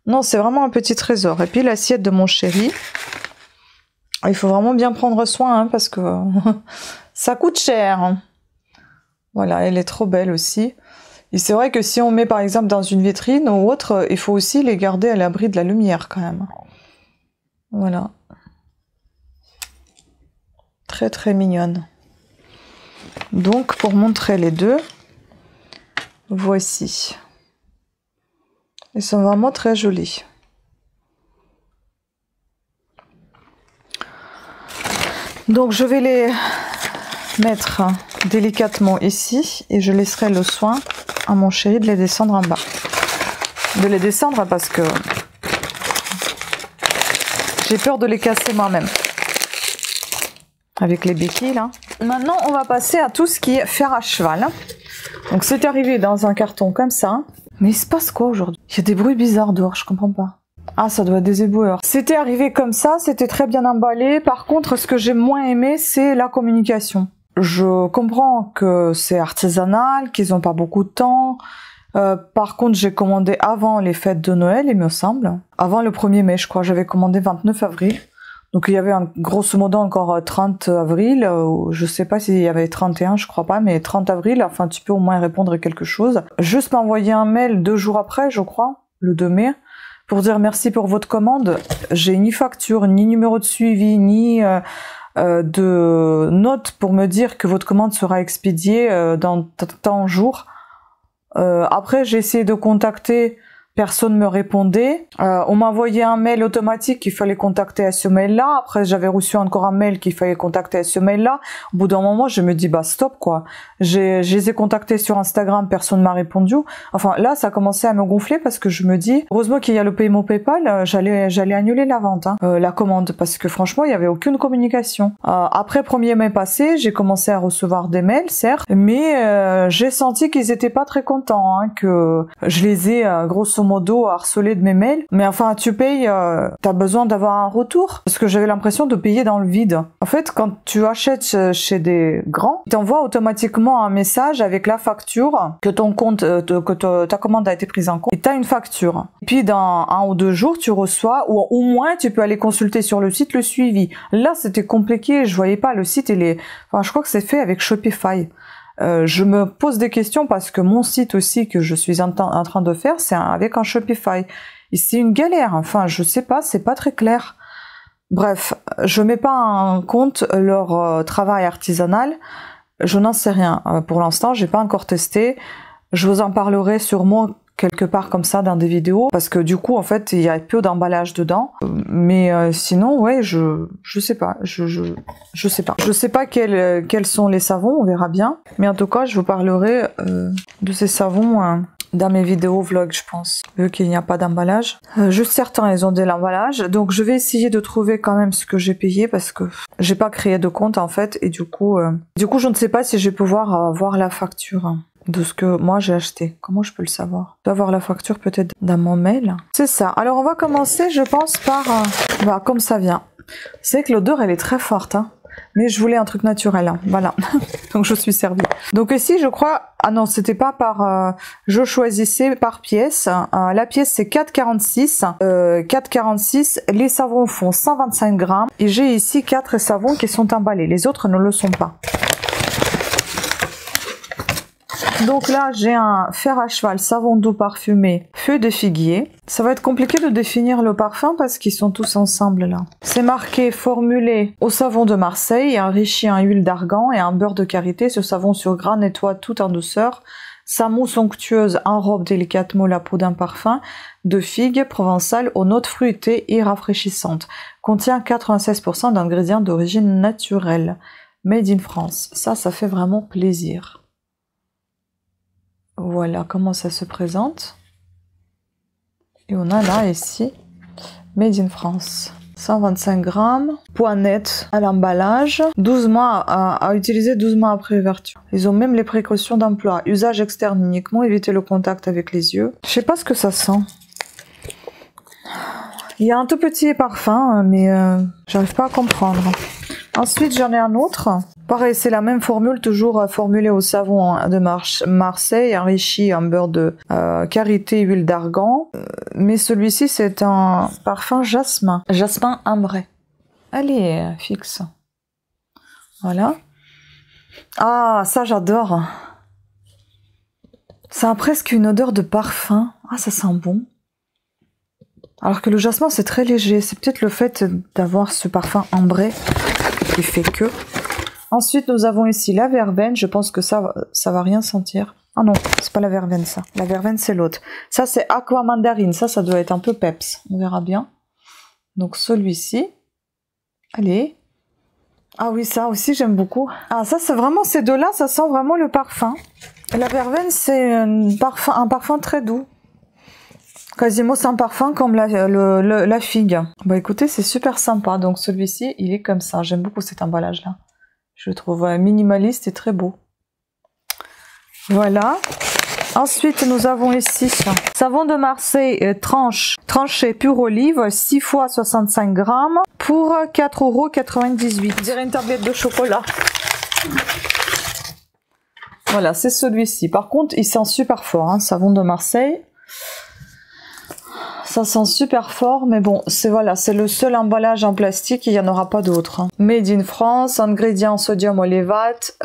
Non, c'est vraiment un petit trésor. Et puis l'assiette de mon chéri. Il faut vraiment bien prendre soin hein, parce que ça coûte cher. Voilà, elle est trop belle aussi. Et c'est vrai que si on met par exemple dans une vitrine ou autre, il faut aussi les garder à l'abri de la lumière quand même. Voilà. Très très mignonne. Donc pour montrer les deux, voici. Elles sont vraiment très jolies. Donc je vais les mettre délicatement ici et je laisserai le soin à mon chéri de les descendre en bas. De les descendre parce que j'ai peur de les casser moi-même. Avec les béquilles là. Maintenant on va passer à tout ce qui est fer à cheval. Donc c'est arrivé dans un carton comme ça. Mais il se passe quoi aujourd'hui? Il y a des bruits bizarres dehors, je comprends pas. Ah, ça doit être des éboueurs. C'était arrivé comme ça, c'était très bien emballé. Par contre, ce que j'ai moins aimé, c'est la communication. Je comprends que c'est artisanal, qu'ils n'ont pas beaucoup de temps. Par contre, j'ai commandé avant les fêtes de Noël, il me semble. Avant le 1er mai, je crois. J'avais commandé 29 avril. Donc, il y avait grosso modo encore 30 avril. Je sais pas s'il y avait 31, je crois pas, mais 30 avril. Enfin, tu peux au moins répondre quelque chose. Juste m'envoyer un mail 2 jours après, je crois, le 2 mai. Pour dire merci pour votre commande. J'ai ni facture, ni numéro de suivi, ni de note pour me dire que votre commande sera expédiée dans tant de jours. Après, j'ai essayé de contacter, personne ne me répondait. On m'a envoyé un mail automatique qu'il fallait contacter à ce mail-là. Après, j'avais reçu encore un mail qu'il fallait contacter à ce mail-là. Au bout d'un moment, je me dis, bah stop quoi. Je les ai contactés sur Instagram, personne ne m'a répondu. Enfin, là, ça a commencé à me gonfler parce que je me dis, heureusement qu'il y a le paiement PayPal, j'allais annuler la vente, hein, la commande, parce que franchement, il n'y avait aucune communication. Après 1er mai passé, j'ai commencé à recevoir des mails, certes, mais j'ai senti qu'ils étaient pas très contents, hein, que je les ai grosso modo harcelé de mes mails. Mais enfin, tu payes, t'as besoin d'avoir un retour. Parce que j'avais l'impression de payer dans le vide. En fait, quand tu achètes chez des grands, ils t'envoient automatiquement un message avec la facture que ton compte, que ta commande a été prise en compte. Et t'as une facture. Et puis dans 1 ou 2 jours, tu reçois, ou au moins tu peux aller consulter sur le site le suivi. Là, c'était compliqué, je voyais pas, le site, enfin, je crois que c'est fait avec Shopify. Je me pose des questions parce que mon site aussi que je suis en train de faire, c'est avec un Shopify. Et c'est une galère, enfin, je sais pas, c'est pas très clair. Bref, je mets pas en compte leur travail artisanal, je n'en sais rien. Pour l'instant, j'ai pas encore testé. Je vous en parlerai sûrement quelque part comme ça dans des vidéos, parce que du coup, en fait, il y a peu d'emballage dedans. Mais sinon, ouais, je sais pas, je sais pas. Je sais pas quels sont les savons, on verra bien. Mais en tout cas, je vous parlerai de ces savons dans mes vidéos vlog, je pense, vu qu'il n'y a pas d'emballage. Juste certains, ils ont de l'emballage. Donc, je vais essayer de trouver quand même ce que j'ai payé, parce que j'ai pas créé de compte, en fait. Et du coup, je ne sais pas si je vais pouvoir voir la facture de ce que moi j'ai acheté. Comment je peux le savoir? Je dois avoir la facture peut-être dans mon mail. C'est ça. Alors on va commencer, je pense, par comme ça vient. C'est que l'odeur elle est très forte, hein. Mais je voulais un truc naturel, hein. Voilà. Donc je suis servie. Donc ici je crois, ah non c'était pas par, je choisissais par pièce. La pièce c'est 4,46. 4,46. Les savons font 125 grammes. Et j'ai ici 4 savons qui sont emballés. Les autres ne le sont pas. Donc là, j'ai un fer à cheval, savon doux parfumé, feuille de figuier. Ça va être compliqué de définir le parfum parce qu'ils sont tous ensemble là. C'est marqué formulé au savon de Marseille, enrichi en huile d'argan et en beurre de karité. Ce savon sur gras nettoie tout en douceur. Sa mousse onctueuse enrobe délicatement la peau d'un parfum de figue provençale aux notes fruitées et rafraîchissantes. Contient 96% d'ingrédients d'origine naturelle. Made in France. Ça fait vraiment plaisir. Voilà comment ça se présente. Et on a là, ici, Made in France. 125 grammes, poids net à l'emballage, 12 mois à utiliser 12 mois après ouverture. Ils ont même les précautions d'emploi. Usage externe uniquement, éviter le contact avec les yeux. Je sais pas ce que ça sent. Il y a un tout petit parfum, mais j'arrive pas à comprendre. Ensuite, j'en ai un autre. Pareil, c'est la même formule, toujours formulée au savon de Marseille, enrichi en beurre de karité, huile d'argan. Mais celui-ci, c'est un parfum jasmin. Jasmin ambré. Allez, fixe. Voilà. Ah, ça, j'adore. Ça a presque une odeur de parfum. Ah, ça sent bon. Alors que le jasmin, c'est très léger. C'est peut-être le fait d'avoir ce parfum ambré qui fait que... Ensuite, nous avons ici la verveine. Je pense que ça va rien sentir. Ah non, c'est pas la verveine, ça. La verveine, c'est l'autre. Ça, c'est aqua mandarine. Ça doit être un peu peps. On verra bien. Donc, celui-ci. Allez. Ah oui, ça aussi, j'aime beaucoup. Ah, ça, c'est vraiment ces deux-là. Ça sent vraiment le parfum. La verveine, c'est un parfum très doux. Quasiment sans parfum comme la figue. Bah écoutez, c'est super sympa. Donc, celui-ci, il est comme ça. J'aime beaucoup cet emballage-là. Je le trouve minimaliste et très beau. Voilà. Ensuite, nous avons ici savon de Marseille tranché pure olive, 6 fois 65 grammes pour 4,98 €. On dirait une tablette de chocolat. Voilà, c'est celui-ci. Par contre, il sent super fort, hein, savon de Marseille. Ça sent super fort, mais bon, c'est le seul emballage en plastique, il n'y en aura pas d'autres. Hein. Made in France, ingrédients sodium olevate,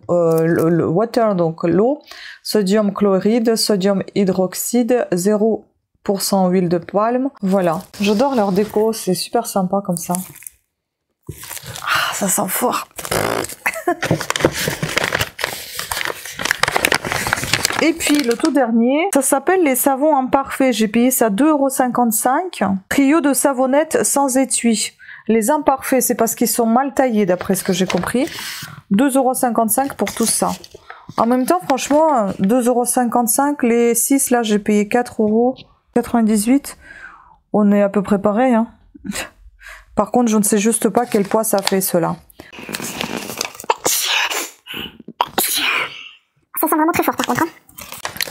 water, donc l'eau, sodium chloride, sodium hydroxyde, 0% huile de palme. Voilà, j'adore leur déco, c'est super sympa comme ça. Ah, ça sent fort. Et puis le tout dernier, ça s'appelle les savons imparfaits. J'ai payé ça 2,55 €. Trio de savonnettes sans étui. Les imparfaits, c'est parce qu'ils sont mal taillés d'après ce que j'ai compris. 2,55 € pour tout ça. En même temps, franchement, 2,55 €. Les 6 là, j'ai payé 4,98 €. On est à peu près pareil. Hein. Par contre, je ne sais juste pas quel poids ça fait cela. Ça sent vraiment très fort par contre. Hein.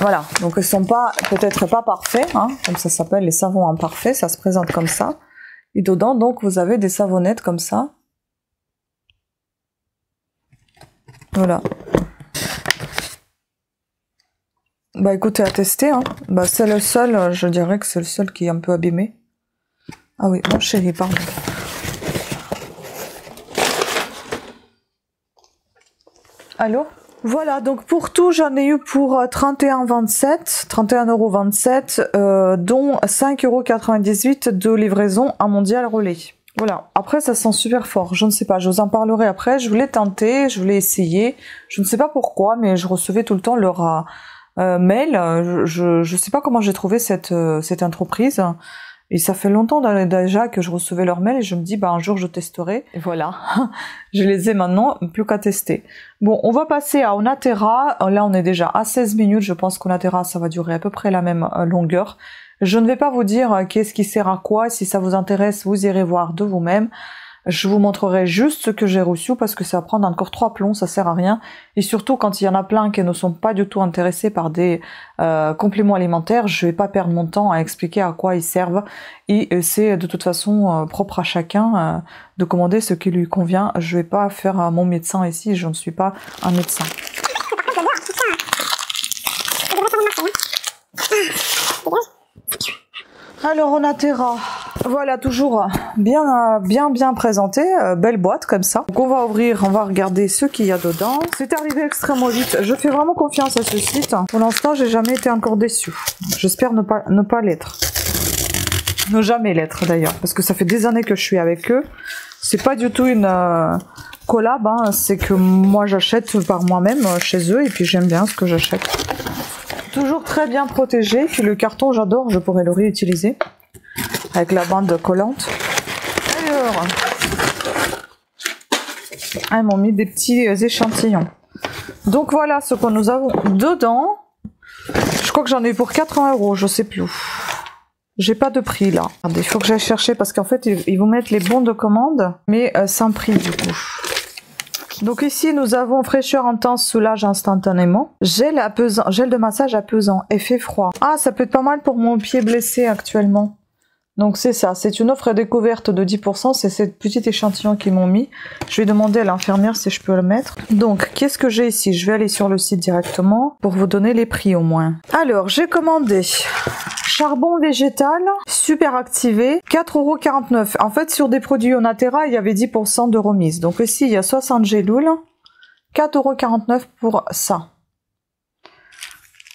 Voilà, donc ils sont pas, peut-être pas parfaits, hein, comme ça s'appelle les savons imparfaits, ça se présente comme ça. Et dedans, donc, vous avez des savonnettes comme ça. Voilà. Bah écoutez, à tester, hein. Bah c'est le seul, je dirais que c'est le seul qui est un peu abîmé. Ah oui, mon chéri, pardon. Allô? Voilà, donc pour tout, j'en ai eu pour 31,27, 31,27 €, dont 5,98 € de livraison à Mondial Relais. Voilà, après ça sent super fort, je ne sais pas, je vous en parlerai après, je voulais tenter, je voulais essayer, je ne sais pas pourquoi, mais je recevais tout le temps leur mail, je sais pas comment j'ai trouvé cette entreprise. Et ça fait longtemps déjà que je recevais leurs mails et je me dis, bah, un jour je testerai. Et voilà, je les ai maintenant, plus qu'à tester. Bon, on va passer à Onaterra. Là, on est déjà à 16 minutes. Je pense qu'Onaterra, ça va durer à peu près la même longueur. Je ne vais pas vous dire qu'est-ce qui sert à quoi. Si ça vous intéresse, vous irez voir de vous-même. Je vous montrerai juste ce que j'ai reçu parce que ça va prendre encore 3 plombs, ça sert à rien. Et surtout quand il y en a plein qui ne sont pas du tout intéressés par des compléments alimentaires, je vais pas perdre mon temps à expliquer à quoi ils servent. Et c'est de toute façon propre à chacun de commander ce qui lui convient. Je vais pas faire mon médecin ici, je ne suis pas un médecin. Alors Onaterra, voilà, toujours bien présenté, belle boîte comme ça. Donc on va ouvrir, on va regarder ce qu'il y a dedans. C'est arrivé extrêmement vite, je fais vraiment confiance à ce site. Pour l'instant, j'ai jamais été encore déçue. J'espère ne pas l'être. Ne jamais l'être d'ailleurs, parce que ça fait des années que je suis avec eux. C'est pas du tout une collab, hein, c'est que moi j'achète par moi-même chez eux et puis j'aime bien ce que j'achète. Toujours très bien protégé, puis le carton j'adore, je pourrais le réutiliser avec la bande collante. Alors, ils m'ont mis des petits échantillons. Donc voilà ce que nous avons dedans. Je crois que j'en ai eu pour 80 €, je sais plus. J'ai pas de prix là. Il faut que j'aille chercher parce qu'en fait ils vont mettre les bons de commande, mais sans prix du coup. Donc ici, nous avons fraîcheur intense, soulage instantanément. Gel de massage apaisant, effet froid. Ah, ça peut être pas mal pour mon pied blessé actuellement. Donc c'est ça, c'est une offre découverte de 10%, c'est cette petite échantillon qu'ils m'ont mis. Je vais demander à l'infirmière si je peux le mettre. Donc, qu'est-ce que j'ai ici? Je vais aller sur le site directement pour vous donner les prix au moins. Alors, j'ai commandé charbon végétal, super activé, 4,49 €. En fait, sur des produits Onaterra, il y avait 10% de remise. Donc ici, il y a 60 gélules, 4,49 € pour ça.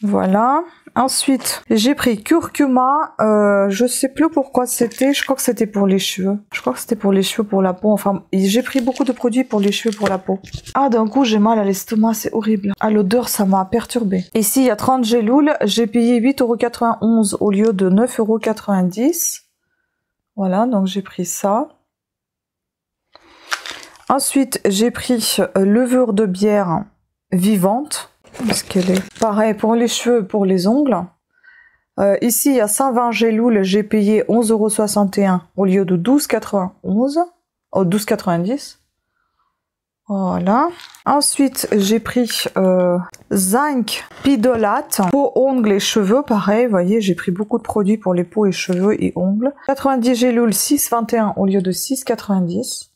Voilà. Ensuite, j'ai pris curcuma, je sais plus pourquoi c'était, je crois que c'était pour les cheveux. Je crois que c'était pour les cheveux, pour la peau, enfin, j'ai pris beaucoup de produits pour les cheveux, pour la peau. Ah, d'un coup, j'ai mal à l'estomac, c'est horrible. Ah, l'odeur, ça m'a perturbée. Ici, il y a 30 gélules, j'ai payé 8,91 € au lieu de 9,90 €. Voilà, donc j'ai pris ça. Ensuite, j'ai pris levure de bière vivante. Parce qu'elle est pareil pour les cheveux, pour les ongles. Ici, il y a 120 gélules, j'ai payé 11,61 € au lieu de 12,91 €. Oh, 12,90 €. Voilà. Ensuite, j'ai pris zinc pidolate, peau, ongles et cheveux. Pareil, vous voyez, j'ai pris beaucoup de produits pour les peaux et cheveux et ongles. 90 gélules, 6,21 € au lieu de 6,90 €.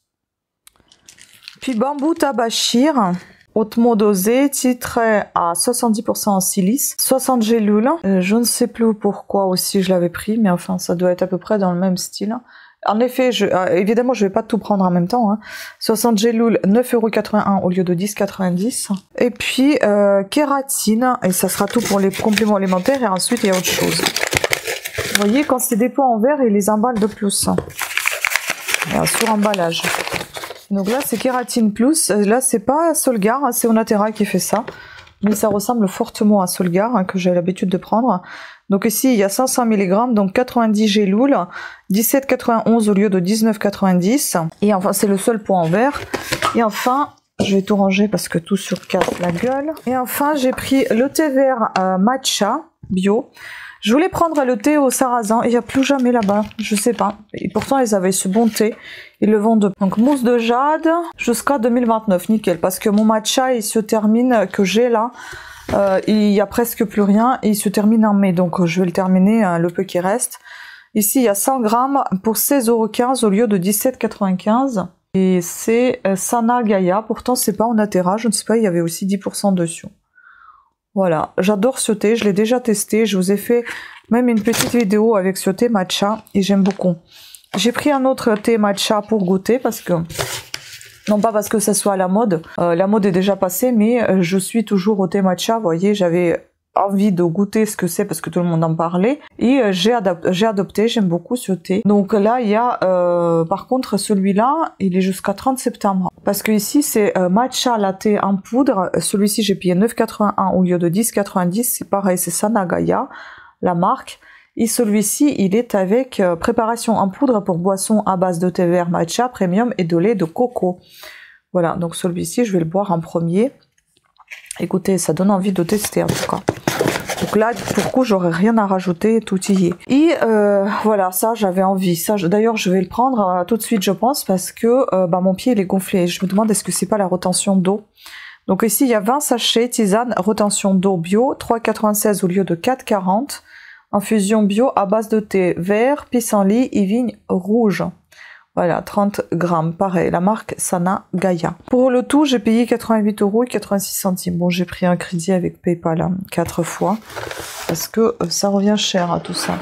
Puis bambou tabachir. Hautement dosé, titré à 70% en silice, 60 gélules. Je ne sais plus pourquoi aussi je l'avais pris, mais enfin ça doit être à peu près dans le même style. En effet, évidemment je vais pas tout prendre en même temps. 60 gélules, 9,81 € au lieu de 10,90 €. Et puis kératine, et ça sera tout pour les compléments alimentaires, et ensuite il y a autre chose. Vous voyez, quand c'est des pots en verre, ils les emballent de plus. Et un sur-emballage. Donc là, c'est Kératine Plus. Là, c'est pas Solgar, c'est Onaterra qui fait ça. Mais ça ressemble fortement à Solgar, que j'ai l'habitude de prendre. Donc ici, il y a 500 mg, donc 90 gélules, 17,91 € au lieu de 19,90 €. Et enfin, c'est le seul pot en verre. Et enfin, je vais tout ranger parce que tout surcasse la gueule. Et enfin, j'ai pris le thé vert matcha bio. Je voulais prendre le thé au sarrasin, il n'y a plus jamais là-bas, je sais pas. Et pourtant, ils avaient ce bon thé. Ils le vendent. Donc, mousse de jade jusqu'à 2029, nickel. Parce que mon matcha, il se termine, que j'ai là, Il y a presque plus rien et il se termine en mai, donc je vais le terminer le peu qui reste. Ici il y a 100 grammes pour 16,15 € au lieu de 17,95 €. Et c'est Sana Gaia, pourtant c'est pas en Natera, je ne sais pas, il y avait aussi 10% dessus. Voilà, j'adore ce thé, je l'ai déjà testé, je vous ai fait même une petite vidéo avec ce thé matcha et j'aime beaucoup. J'ai pris un autre thé matcha pour goûter parce que, non pas parce que ça soit à la mode est déjà passée, mais je suis toujours au thé matcha, vous voyez, j'avais envie de goûter ce que c'est parce que tout le monde en parlait et j'ai adopté, j'aime beaucoup ce thé. Donc là il y a par contre celui-là il est jusqu'à 30 septembre parce que ici c'est matcha latte en poudre, celui-ci j'ai payé 9,81 au lieu de 10,90, c'est pareil, c'est Sana Gaia la marque, et celui-ci il est avec préparation en poudre pour boisson à base de thé vert matcha premium et de lait de coco. Voilà, donc celui-ci je vais le boire en premier. Écoutez, ça donne envie de tester en tout cas. Donc là, pour le coup, j'aurais rien à rajouter, tout y est. Et voilà, ça, j'avais envie. Ça, d'ailleurs, je vais le prendre tout de suite, je pense, parce que mon pied, il est gonflé. Je me demande, est-ce que c'est pas la rétention d'eau? Donc ici, il y a 20 sachets tisane rétention d'eau bio, 3,96 au lieu de 4,40. Infusion bio à base de thé vert, pissenlit et vigne rouge. Voilà, 30 grammes, pareil, la marque Sana Gaia. Pour le tout, j'ai payé 88,86 €. Bon, j'ai pris un crédit avec PayPal 4 fois, parce que ça revient cher à tout ça.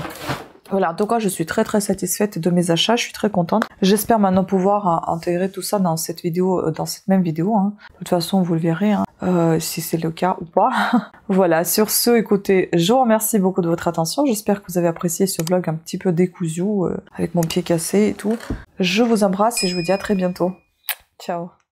Voilà, en tout cas, je suis très satisfaite de mes achats, je suis très contente. J'espère maintenant pouvoir intégrer tout ça dans cette vidéo, dans cette même vidéo. Hein. De toute façon, vous le verrez, hein, si c'est le cas ou pas. Voilà, sur ce, écoutez, je vous remercie beaucoup de votre attention. J'espère que vous avez apprécié ce vlog un petit peu décousu, avec mon pied cassé et tout. Je vous embrasse et je vous dis à très bientôt. Ciao.